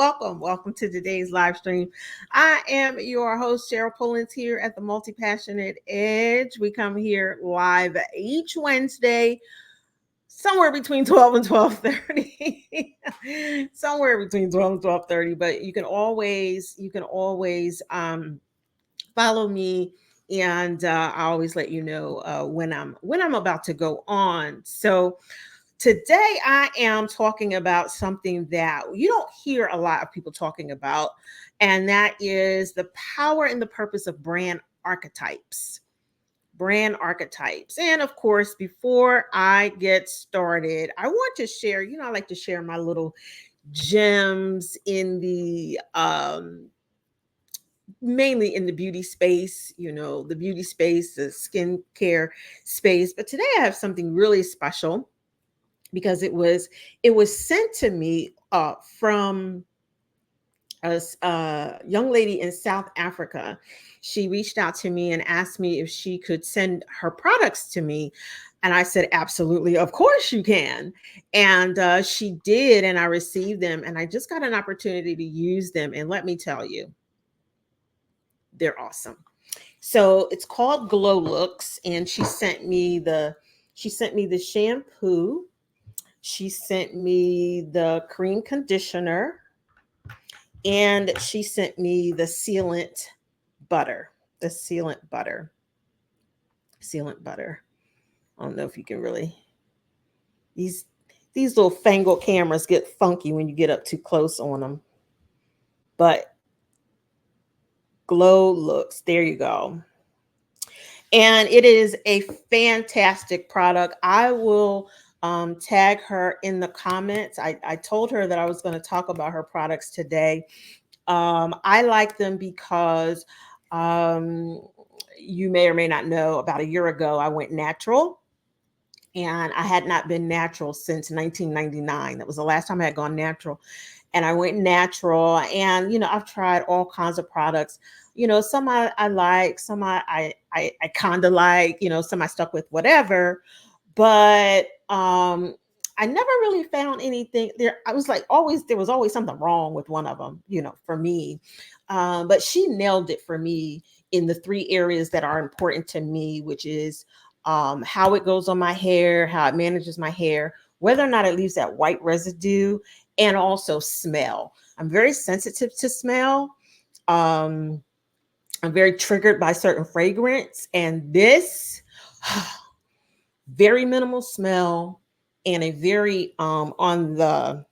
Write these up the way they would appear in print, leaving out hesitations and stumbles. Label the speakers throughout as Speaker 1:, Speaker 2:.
Speaker 1: Welcome to today's live stream. I am your host, Cheryl Pullins, here at the Multi-Passionate Edge. We come here live each Wednesday, somewhere between 12 and 12:30. Somewhere between 12 and 12:30, but you can always follow me, and I always let you know when I'm about to go on. So today I am talking about something that you don't hear a lot of people talking about, and that is the power and the purpose of brand archetypes. Brand archetypes. And of course, before I get started, I want to share, I like to share my little gems in the mainly in the beauty space, the beauty space, the skincare space. But today I have something really special because it was sent to me from a young lady in South Africa. She reached out to me and asked me if she could send her products to me. And I said, absolutely, of course you can. And she did, and I received them. And I just got an opportunity to use them. And let me tell you, they're awesome. So it's called Glow Looks, and she sent me the shampoo. She sent me the cream conditioner, and she sent me the sealant butter. The sealant butter. Sealant butter. I don't know if you can really these these little fangled cameras get funky when you get up too close on them. But Glow Looks, there you go. And it is a fantastic product. I will tag her in the comments. I told her that I was going to talk about her products today. I like them because um, you may or may not know, about a year ago, I went natural. And I had not been natural since 1999. That was the last time I had gone natural. And I went natural. And, I've tried all kinds of products. Some I like, some I kind of like, some I stuck with, whatever. But I never really found anything there. I was like, there was always something wrong with one of them, for me. But she nailed it for me in the three areas that are important to me, which is how it goes on my hair, how it manages my hair, whether or not it leaves that white residue, and also smell. I'm very sensitive to smell. Um, I'm very triggered by certain fragrance, and this very minimal smell and a very on the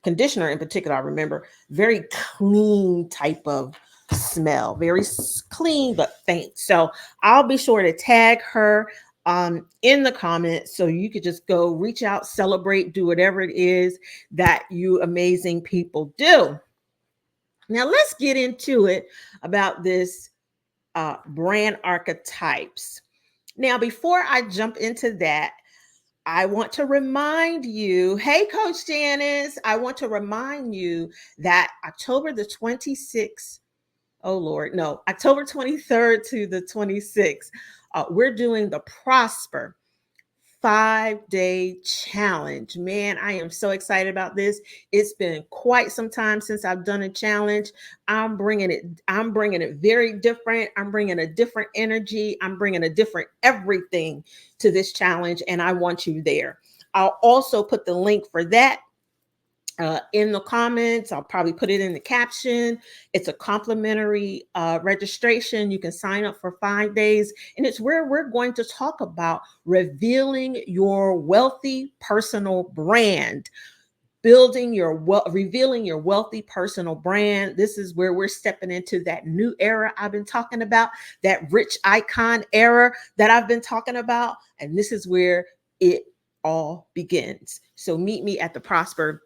Speaker 1: conditioner in particular, I remember, very clean type of smell, very clean but faint. So I'll be sure to tag her in the comments, so you could just go reach out, celebrate, do whatever it is that you amazing people do. Now let's get into it about this brand archetypes. Now, before I jump into that, I want to remind you, hey, Coach Janice, I want to remind you that October the 26th, oh Lord, no, October 23rd to the 26th, we're doing the Prosper 5-day challenge. Man, I am so excited about this. It's been quite some time since I've done a challenge. I'm bringing it very different. I'm bringing a different energy. I'm bringing a different everything to this challenge, and I want you there. I'll also put the link for that in the comments. I'll probably put it in the caption. It's a complimentary registration. You can sign up for 5 days, and it's where we're going to talk about revealing your wealthy personal brand. Revealing your wealthy personal brand. This is where we're stepping into that new era I've been talking about, that rich icon era that I've been talking about. And this is where it all begins. So meet me at the Prosper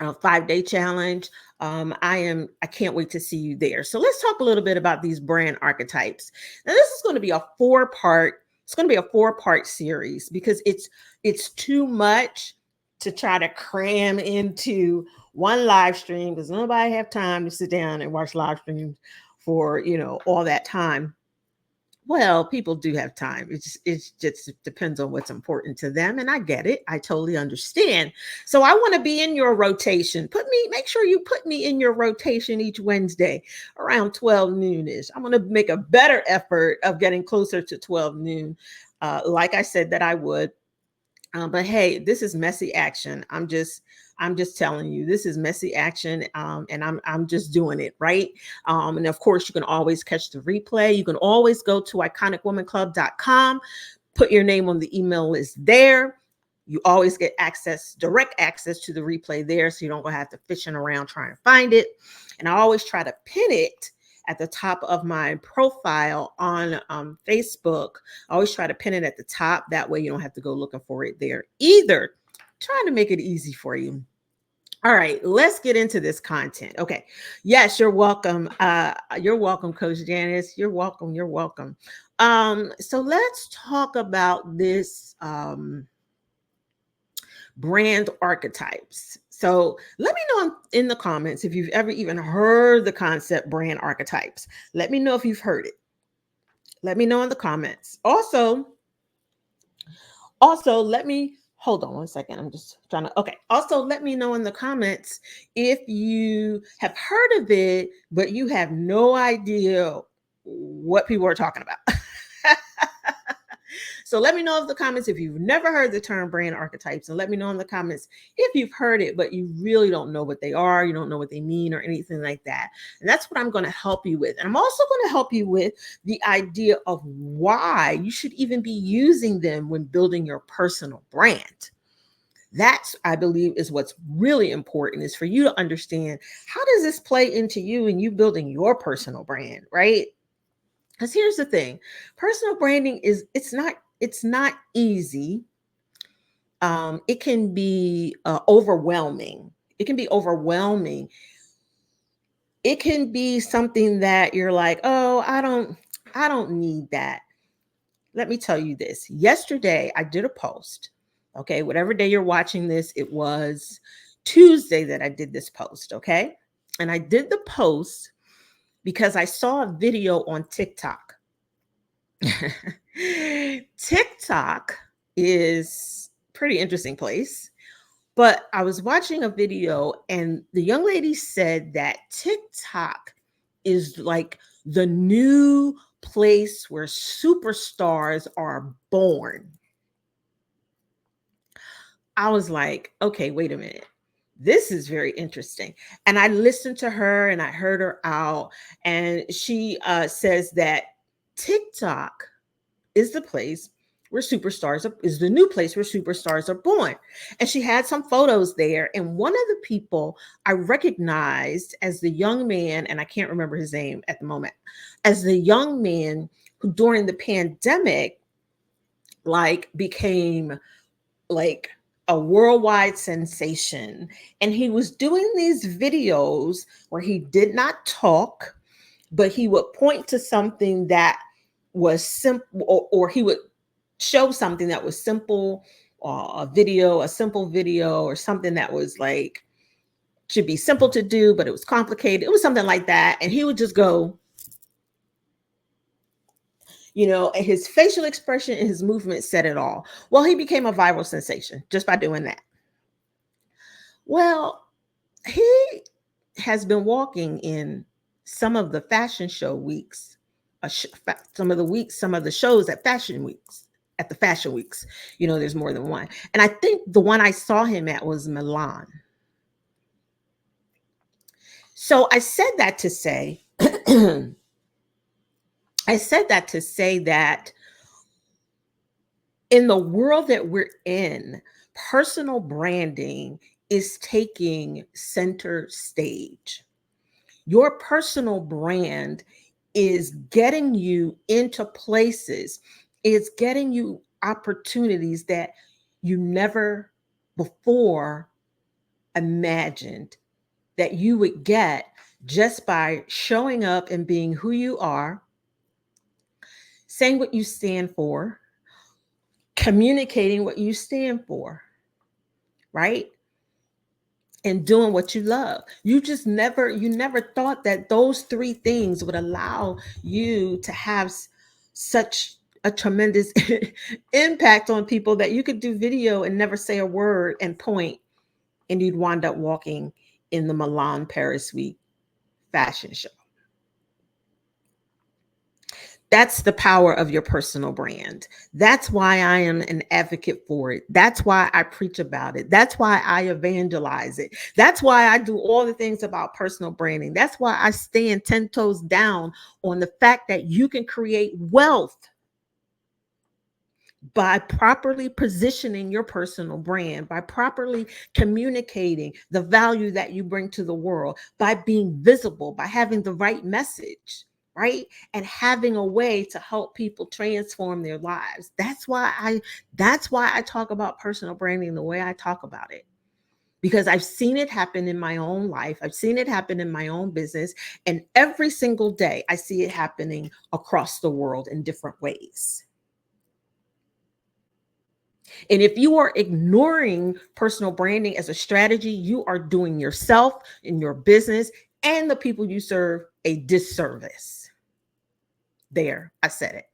Speaker 1: 5-day challenge. I can't wait to see you there. So let's talk a little bit about these brand archetypes. Now, this is going to be a 4-part. It's going to be a 4-part series because it's too much to try to cram into one live stream, because nobody have time to sit down and watch live streams for all that time. Well, people do have time. It just depends on what's important to them, and I get it. I totally understand. So I want to be in your rotation. Make sure you put me in your rotation each Wednesday around 12 noonish. I'm going to make a better effort of getting closer to 12 noon, like I said that I would. But hey, this is messy action. I'm just telling you, this is messy action, and I'm just doing it right. And of course, you can always catch the replay. You can always go to iconicwomanclub.com, put your name on the email list there. You always get direct access to the replay there, so you don't have to fishing around trying to find it. And I always try to pin it at the top of my profile on Facebook. I always try to pin it at the top. That way you don't have to go looking for it there either. Trying to make it easy for you. All right, let's get into this content. Okay. Yes, you're welcome. You're welcome, Coach Janice. You're welcome. You're welcome. So let's talk about this brand archetypes. So let me know in the comments if you've ever even heard the concept brand archetypes. Let me know if you've heard it. Let me know in the comments. Also, let me hold on one second. I'm just trying to. Okay. Also, let me know in the comments if you have heard of it, but you have no idea what people are talking about. So let me know in the comments if you've never heard the term brand archetypes, and let me know in the comments if you've heard it, but you really don't know what they are, you don't know what they mean or anything like that. And that's what I'm going to help you with. And I'm also going to help you with the idea of why you should even be using them when building your personal brand. That's, I believe, is what's really important, is for you to understand, how does this play into you and you building your personal brand, right? Because here's the thing, personal branding it's not easy. It can be overwhelming. It can be overwhelming. It can be something that you're like, oh, I don't need that. Let me tell you this. Yesterday, I did a post. Okay, whatever day you're watching this, it was Tuesday that I did this post. Okay, and I did the post because I saw a video on TikTok. TikTok is a pretty interesting place, but I was watching a video and the young lady said that TikTok is like the new place where superstars are born. I was like, okay, wait a minute. This is very interesting. And I listened to her and I heard her out, and she says that TikTok is the place where is the new place where superstars are born. And she had some photos there. And one of the people I recognized as the young man, and I can't remember his name at the moment, as the young man who during the pandemic, like, became like a worldwide sensation. And he was doing these videos where he did not talk, but he would point to something that was simple, or he would show something that was simple, a simple video, or something that was like, should be simple to do, but it was complicated. It was something like that. And he would just go, and his facial expression and his movement said it all. Well, he became a viral sensation just by doing that. Well, he has been walking in some of the fashion show weeks, some of the shows at the fashion weeks. There's more than one. And I think the one I saw him at was Milan. So I said that to say, that in the world that we're in, personal branding is taking center stage. Your personal brand is getting you into places, it's getting you opportunities that you never before imagined that you would get, just by showing up and being who you are, saying what you stand for, communicating what you stand for, right? And doing what you love. You never thought that those three things would allow you to have such a tremendous impact on people that you could do video and never say a word and point, and you'd wind up walking in the Milan Paris Week fashion show. That's the power of your personal brand. That's why I am an advocate for it. That's why I preach about it. That's why I evangelize it. That's why I do all the things about personal branding. That's why I stand 10 toes down on the fact that you can create wealth by properly positioning your personal brand, by properly communicating the value that you bring to the world, by being visible, by having the right message, right? And having a way to help people transform their lives. That's why I talk about personal branding the way I talk about it. Because I've seen it happen in my own life. I've seen it happen in my own business. And every single day, I see it happening across the world in different ways. And if you are ignoring personal branding as a strategy, you are doing yourself and your business and the people you serve a disservice. There, I said it.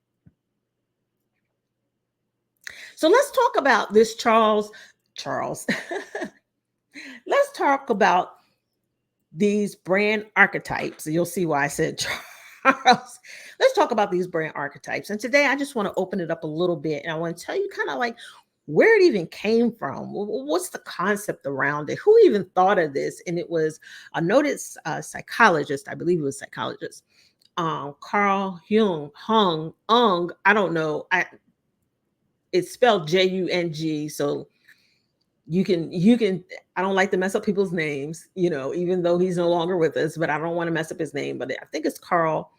Speaker 1: So let's talk about this Charles. Let's talk about these brand archetypes. You'll see why I said Charles. Let's talk about these brand archetypes. And today I just want to open it up a little bit. And I want to tell you kind of like where it even came from. What's the concept around it? Who even thought of this? And it was a noted psychologist, I believe it was psychologist, Carl Jung. I don't know. It's spelled Jung. So you can I don't like to mess up people's names, even though he's no longer with us, but I don't want to mess up his name. But I think it's Carl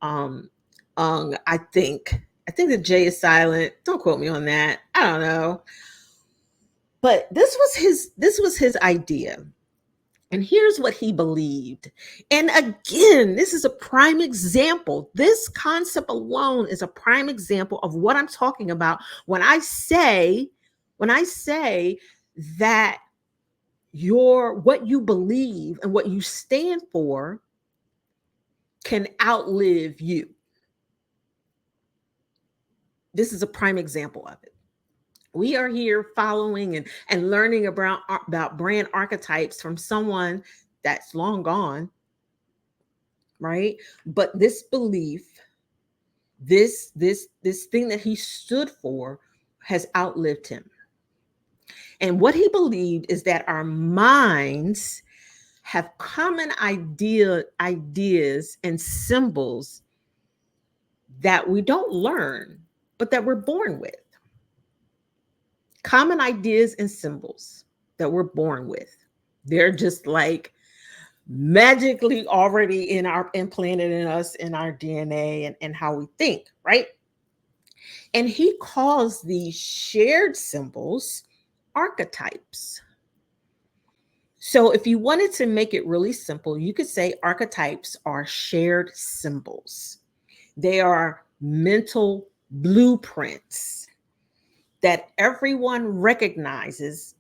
Speaker 1: um Ung. I think the J is silent. Don't quote me on that. I don't know. But this was his idea. And here's what he believed. And again, this is a prime example. This concept alone is a prime example of what I'm talking about when I say that what you believe and what you stand for can outlive you. This is a prime example of it. We are here following and learning about brand archetypes from someone that's long gone, right? But this belief, this thing that he stood for has outlived him. And what he believed is that our minds have common ideas and symbols that we don't learn, but that we're born with. Common ideas and symbols that we're born with. They're just like magically already implanted in us, in our DNA, and how we think, right? And he calls these shared symbols archetypes. So if you wanted to make it really simple, you could say archetypes are shared symbols. They are mental blueprints that everyone recognizes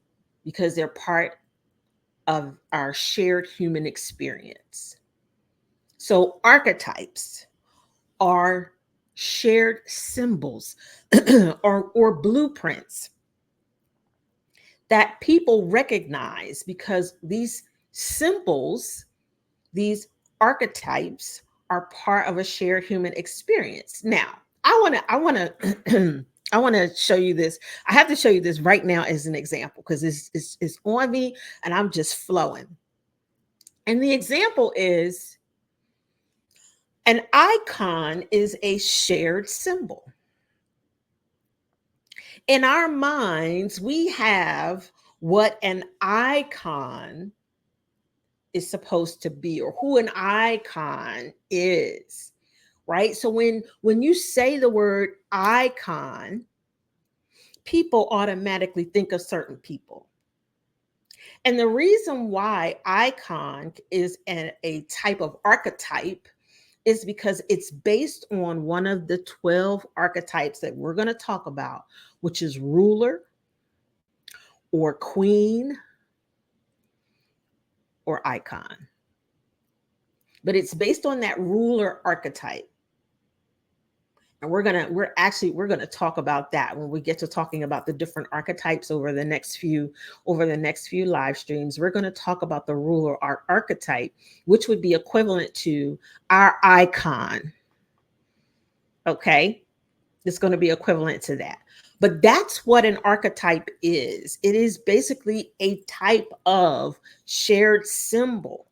Speaker 1: because they're part of our shared human experience. So archetypes are shared symbols or blueprints that people recognize because these symbols, these archetypes are part of a shared human experience. Now, I want to show you this. I have to show you this right now as an example because it's on me and I'm just flowing. And the example is an icon is a shared symbol. In our minds, we have what an icon is supposed to be or who an icon is, right? So when you say the word icon, people automatically think of certain people. And the reason why icon is a type of archetype is because it's based on one of the 12 archetypes that we're going to talk about, which is ruler or queen or icon. But it's based on that ruler archetype. And we're gonna talk about that when we get to talking about the different archetypes over the next few live streams. We're going to talk about the ruler archetype, which would be equivalent to our icon. Okay, it's going to be equivalent to that. But that's what an archetype is. It is basically a type of shared symbol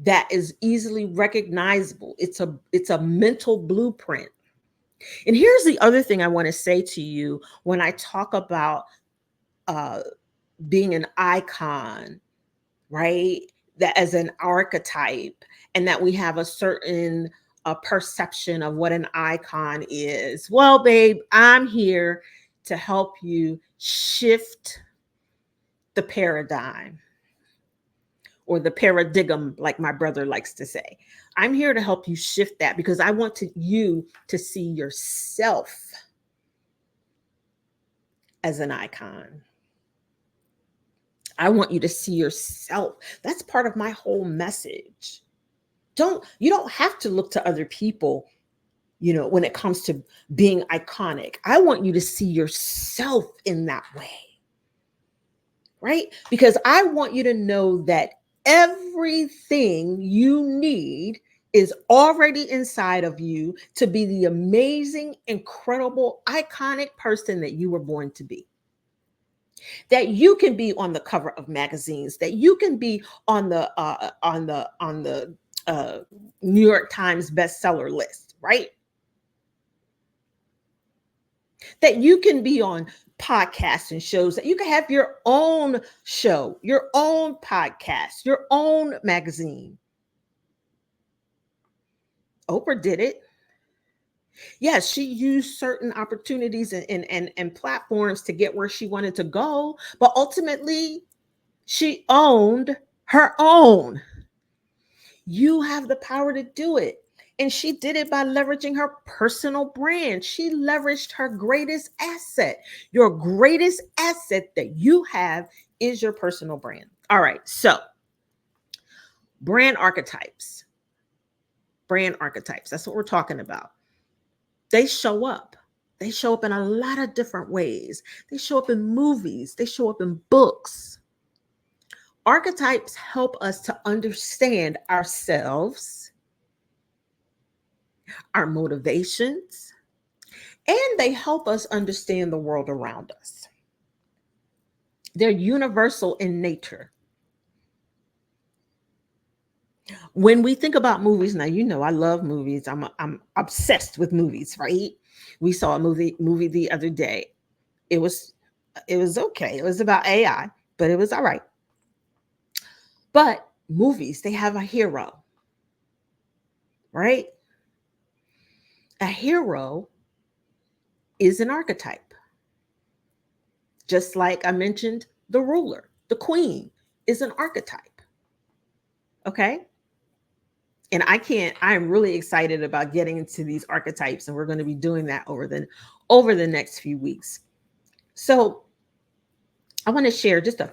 Speaker 1: that is easily recognizable. It's a mental blueprint. And here's the other thing I want to say to you when I talk about uh, being an icon, right? That as an archetype, and that we have a certain perception of what an icon is. Well, babe, I'm here to help you shift the paradigm, or the paradigm, like my brother likes to say. I'm here to help you shift that, because I want you to see yourself as an icon. I want you to see yourself. That's part of my whole message. You don't have to look to other people, when it comes to being iconic. I want you to see yourself in that way. Right? Because I want you to know that everything you need is already inside of you to be the amazing, incredible, iconic person that you were born to be. That you can be on the cover of magazines, that you can be on the New York Times bestseller list, right? That you can be on podcasts and shows, that you can have your own show, your own podcast, your own magazine. Oprah did it. Yes, she used certain opportunities and platforms to get where she wanted to go, but ultimately she owned her own. You have the power to do it. And she did it by leveraging her personal brand. She leveraged her greatest asset. Your greatest asset that you have is your personal brand. All right. So, brand archetypes. Brand archetypes. That's what we're talking about. They show up. They show up in a lot of different ways. They show up in movies, they show up in books. Archetypes help us to understand ourselves, our motivations, and they help us understand the world around us. They're universal in nature. When we think about movies, now I love movies. I'm obsessed with movies, right? We saw a movie the other day. It was okay. It was about AI, but it was all right. But movies, they have a hero, right? A hero is an archetype. Just like I mentioned, the ruler, the queen is an archetype. Okay? And I'm really excited about getting into these archetypes, and we're going to be doing that over the next few weeks. So I want to share just a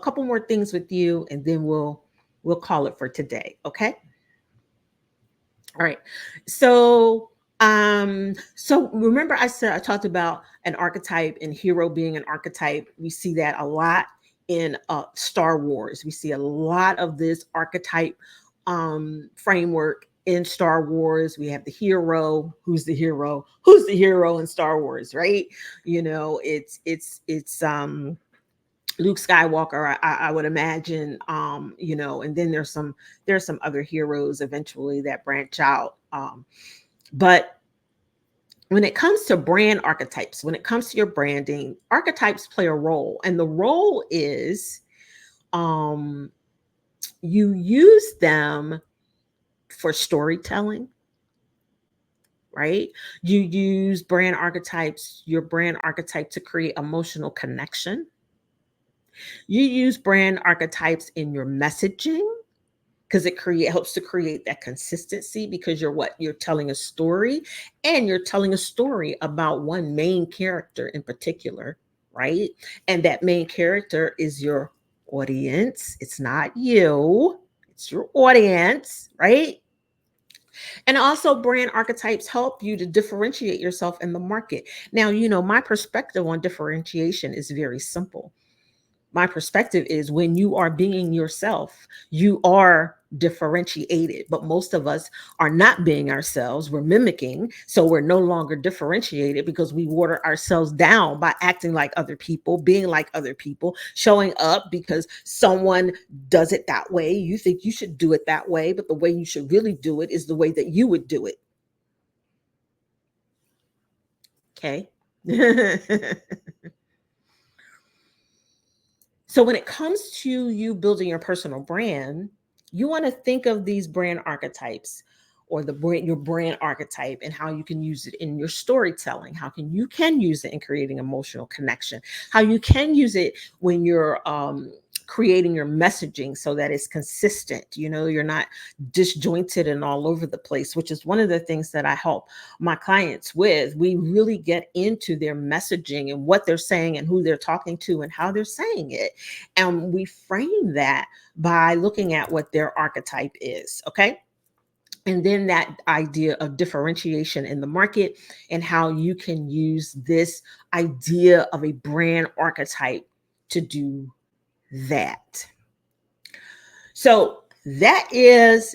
Speaker 1: couple more things with you, and then we'll call it for today. Okay? All right. So remember I talked about an archetype and hero being an archetype. We see that a lot in Star Wars. We see a lot of this archetype framework in Star Wars. We have the hero. Who's the hero? Who's the hero in Star Wars, right? It's Luke Skywalker, I would imagine, and then there's some other heroes eventually that branch out. But when it comes to brand archetypes, when it comes to your branding, archetypes play a role. And the role is you use them for storytelling, right? You use your brand archetype to create emotional connection. You use brand archetypes in your messaging, because it helps to create that consistency, because you're telling a story, and you're telling a story about one main character in particular, right? And that main character is your audience. It's not you, it's your audience, right? And also, brand archetypes help you to differentiate yourself in the market. Now, my perspective on differentiation is very simple. My perspective is when you are being yourself, you are differentiated. But most of us are not being ourselves. We're mimicking. So we're no longer differentiated because we water ourselves down by acting like other people, being like other people, showing up because someone does it that way. You think you should do it that way, but the way you should really do it is the way that you would do it. Okay. So when it comes to you building your personal brand, you want to think of these brand archetypes or your brand archetype and how you can use it in your storytelling, how you can use it in creating emotional connection, how you can use it when you're creating your messaging so that it's consistent. You're not disjointed and all over the place, which is one of the things that I help my clients with. We really get into their messaging and what they're saying and who they're talking to and how they're saying it. And we frame that by looking at what their archetype is. Okay. And then that idea of differentiation in the market and how you can use this idea of a brand archetype to do that. So that is,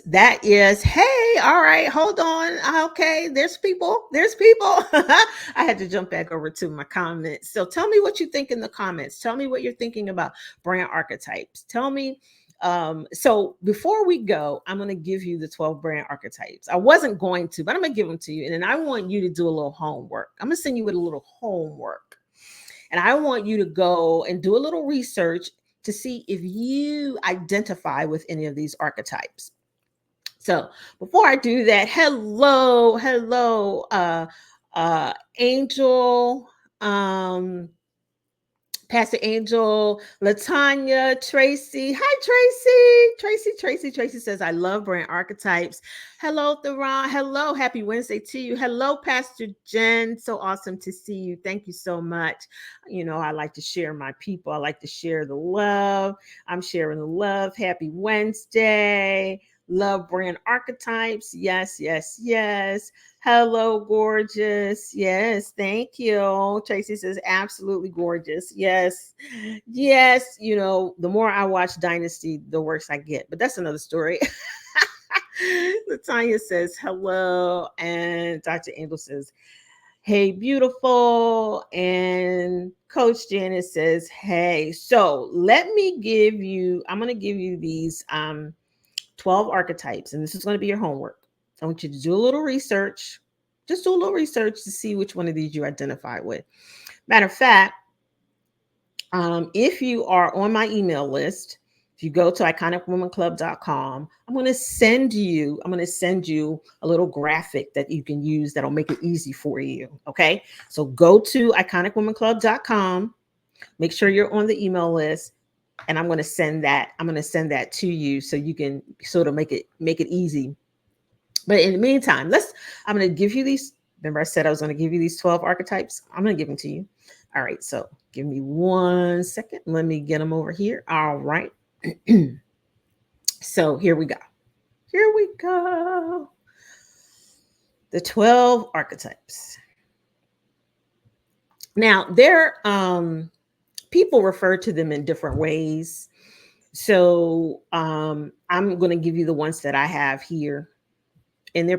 Speaker 1: hey, all right, hold on. Okay, there's people. I had to jump back over to my comments. So tell me what you think in the comments. Tell me what you're thinking about brand archetypes. Tell me. So before we go, I'm going to give you the 12 brand archetypes. I wasn't going to, but I'm going to give them to you. And then I want you to do a little homework. I'm going to send you with a little homework. And I want you to go and do a little research to see if you identify with any of these archetypes. So before I do that, hello, Angel, Pastor Angel, Latanya, Tracy. Hi, Tracy says, I love brand archetypes. Hello, Theron. Hello. Happy Wednesday to you. Hello, Pastor Jen. So awesome to see you. Thank you so much. I like to share my people. I like to share the love. I'm sharing the love. Happy Wednesday. Love brand archetypes. Yes, yes, yes. Hello, gorgeous. Yes, thank you. Tracy says, absolutely gorgeous. Yes, yes. The more I watch Dynasty, the worse I get. But that's another story. Latanya says, hello. And Dr. Angel says, hey, beautiful. And Coach Janet says, hey. So I'm going to give you these 12 archetypes, and this is going to be your homework. I want you to do a little research. Just do a little research to see which one of these you identify with. Matter of fact, if you are on my email list, if you go to iconicwomanclub.com, I'm going to send you a little graphic that you can use that'll make it easy for you. Okay. So go to iconicwomanclub.com, make sure you're on the email list, and I'm going to send that to you so you can sort of make it easy. But in the meantime, I'm going to give you these. Remember I said I was going to give you these 12 archetypes. I'm going to give them to you. All right. So give me 1 second. Let me get them over here. All right. So here we go. The 12 archetypes. Now, people refer to them in different ways. So I'm going to give you the ones that I have here. And they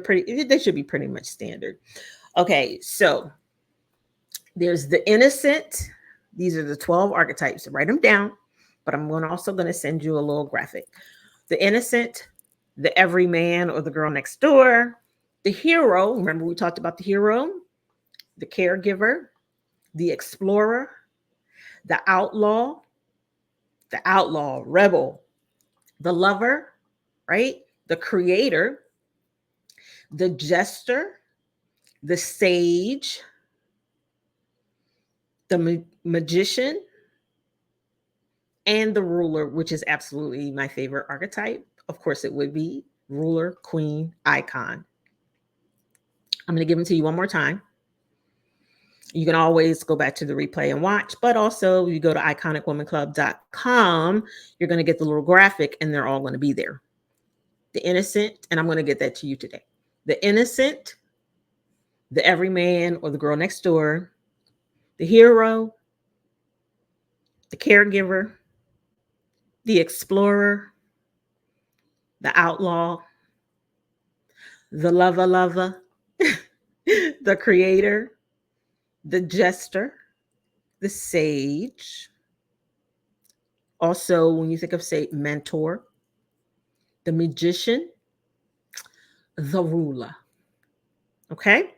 Speaker 1: should be pretty much standard. Okay, so there's the innocent. These are the 12 archetypes. Write them down, but I'm also going to send you a little graphic. The innocent, the everyman or the girl next door, the hero. Remember we talked about the hero, the caregiver, the explorer, the outlaw rebel, the lover, right? The creator, the jester, the sage, the magician, and the ruler, which is absolutely my favorite archetype. Of course, it would be ruler, queen, icon. I'm going to give them to you one more time. You can always go back to the replay and watch, but also you go to iconicwomanclub.com, you're going to get the little graphic and they're all going to be there. The innocent, and I'm going to get that to you today. the innocent, the everyman or the girl next door, the hero, the caregiver, the explorer, the outlaw, the lover, the creator, the jester, the sage. Also, when you think of, say, mentor, the magician, the ruler. Okay.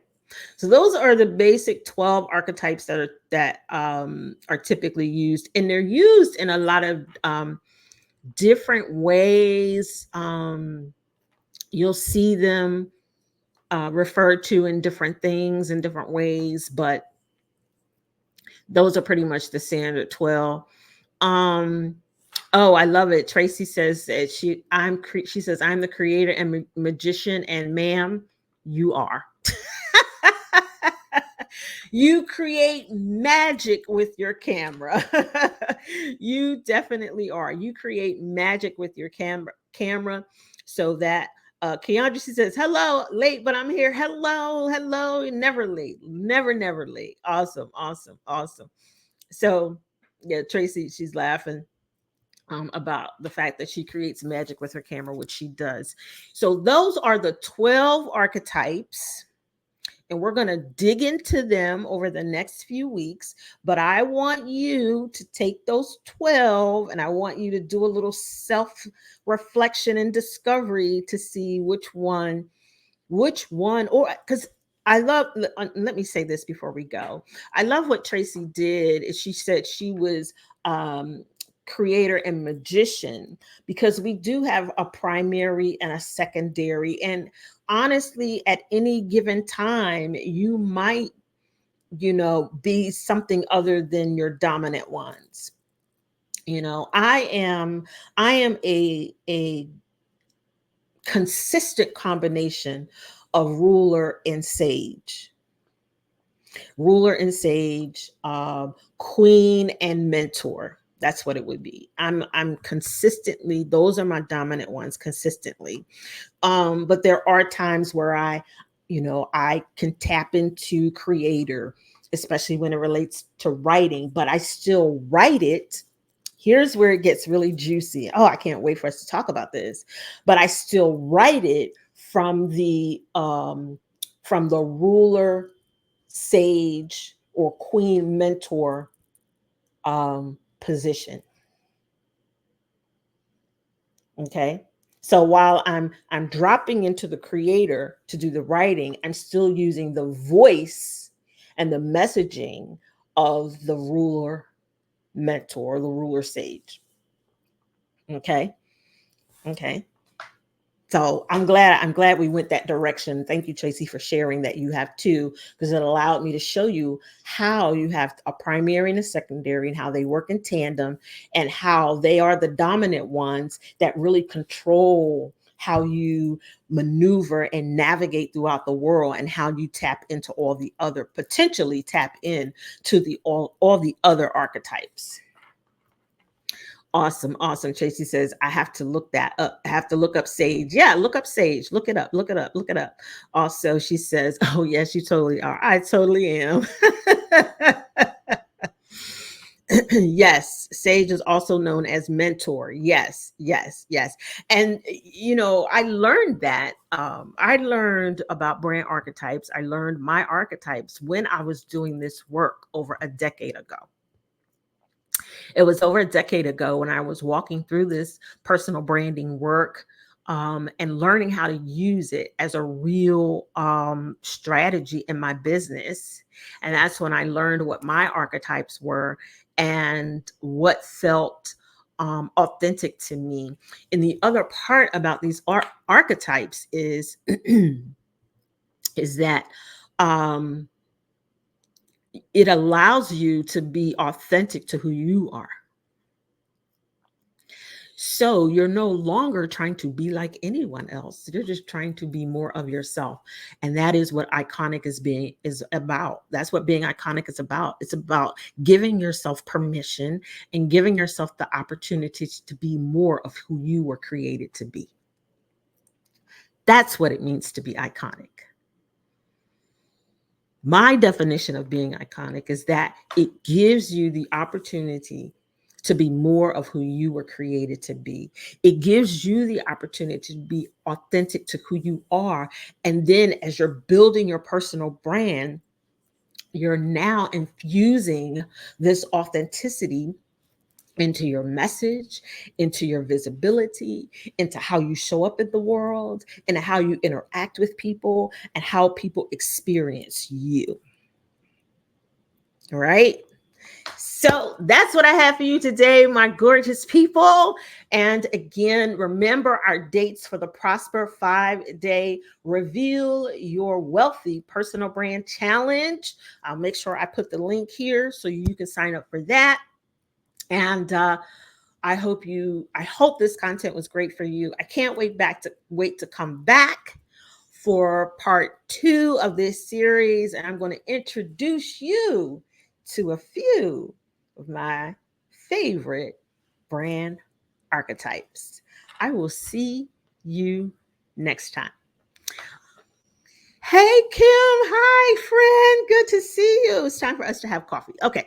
Speaker 1: So those are the basic 12 archetypes that are typically used, and they're used in a lot of different ways. You'll see them referred to in different things in different ways, but those are pretty much the standard 12. Um, oh, I love it. Tracy says that she says I'm the creator and magician, and ma'am, you are. You create magic with your camera. You definitely are. You create magic with your camera so that Keandra, she says, hello, late, but I'm here. Hello, hello, never late. Never late. Awesome, awesome, awesome. So yeah, Tracy, she's laughing about the fact that she creates magic with her camera, which she does. So those are the 12 archetypes, and we're going to dig into them over the next few weeks. But I want you to take those 12 and I want you to do a little self reflection and discovery to see which one, or because I love, let me say this before we go. I love what Tracy did is she said she was creator and magician, because we do have a primary and a secondary, and honestly at any given time you might be something other than your dominant ones. I am a consistent combination of ruler and sage, queen and mentor. That's what it would be. I'm consistently, those are my dominant ones consistently. But there are times where I can tap into creator, especially when it relates to writing, but I still write it. Here's where it gets really juicy. Oh, I can't wait for us to talk about this. But I still write it from the ruler, sage, or queen mentor position. Okay. So while I'm dropping into the creator to do the writing, I'm still using the voice and the messaging of the ruler mentor, the ruler sage. Okay. Okay. So I'm glad we went that direction. Thank you, Tracy, for sharing that you have two, because it allowed me to show you how you have a primary and a secondary and how they work in tandem, and how they are the dominant ones that really control how you maneuver and navigate throughout the world, and how you potentially tap in to all the other archetypes. Awesome, awesome. Tracy says, I have to look that up. I have to look up Sage. Yeah, look up Sage. Look it up. Look it up. Look it up. Also, she says, oh, yes, you totally are. I totally am. Yes, Sage is also known as mentor. Yes, yes, yes. And, I learned that. I learned about brand archetypes. I learned my archetypes when I was doing this work over a decade ago. It was over a decade ago when I was walking through this personal branding work, and learning how to use it as a real strategy in my business. And that's when I learned what my archetypes were and what felt authentic to me. And the other part about these archetypes is is that um, it allows you to be authentic to who you are. So you're no longer trying to be like anyone else. You're just trying to be more of yourself. And that is what iconic is about. That's what being iconic is about. It's about giving yourself permission and giving yourself the opportunity to be more of who you were created to be. That's what it means to be iconic. My definition of being iconic is that it gives you the opportunity to be more of who you were created to be. It gives you the opportunity to be authentic to who you are. And then as you're building your personal brand, you're now infusing this authenticity into your message, into your visibility, into how you show up in the world, and how you interact with people, and how people experience you. All right. So that's what I have for you today, my gorgeous people. And again, remember our dates for the Prosper 5-day Reveal Your Wealthy Personal Brand Challenge. I'll make sure I put the link here so you can sign up for that. And I hope this content was great for you. I can't wait to come back for part 2 of this series. And I'm going to introduce you to a few of my favorite brand archetypes. I will see you next time. Hey, Kim. Hi, friend. Good to see you. It's time for us to have coffee. Okay.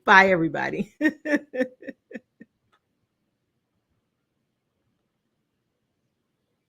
Speaker 1: Bye, everybody.